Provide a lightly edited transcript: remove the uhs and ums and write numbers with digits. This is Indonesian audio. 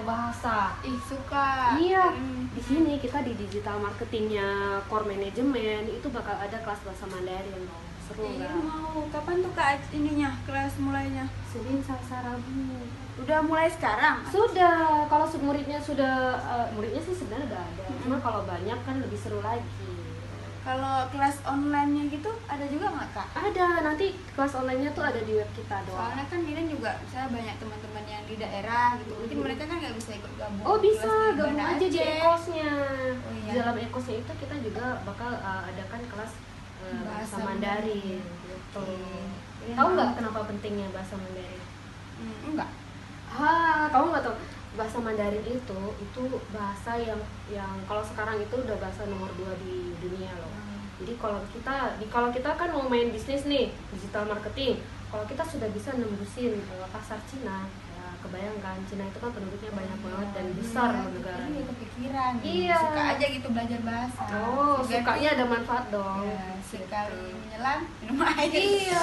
belajar bahasa. Ih, suka. Iya, di sini kita di digital marketingnya core management itu bakal ada kelas bahasa Mandarin loh. Seru Iya, nggak? mau. Kapan tuh Kak ininya, kelas mulainya? Senin, Selasa, Rabu. Udah mulai sekarang? Sudah, kalau muridnya sudah, muridnya sih sebenarnya udah ada. Cuma kalau banyak kan lebih seru lagi. Kalau kelas online-nya gitu ada juga nggak Kak? Ada, nanti kelas online-nya tuh ada di web kita doang. Soalnya kan Milen juga misalnya banyak teman-teman yang di daerah gitu, mungkin mereka kan nggak bisa ikut gabung. Oh bisa, kelas di gabung Banda aja di Aceh. ekosnya. Oh, iya. Di dalam ekosnya itu kita juga bakal adakan kelas bahasa Bahasa Mandarin Mandarin. gitu. Iya. Tahu nggak kenapa pentingnya bahasa Mandarin? Enggak. Kamu nggak tahu? Bahasa Mandarin itu bahasa yang kalau sekarang itu udah bahasa nomor 2 di dunia loh. Jadi kalau kita kan mau main bisnis nih, digital marketing. Kalau kita sudah bisa nembusin pasar Cina, ya kebayangkan Cina itu kan penduduknya banyak banget dan besar negara. Iya, kepikiran. Iya. Suka aja gitu belajar bahasa. Oh, Biar sukanya ada manfaat dong. ya, Gitu. sekali menyelam minum air. Iya.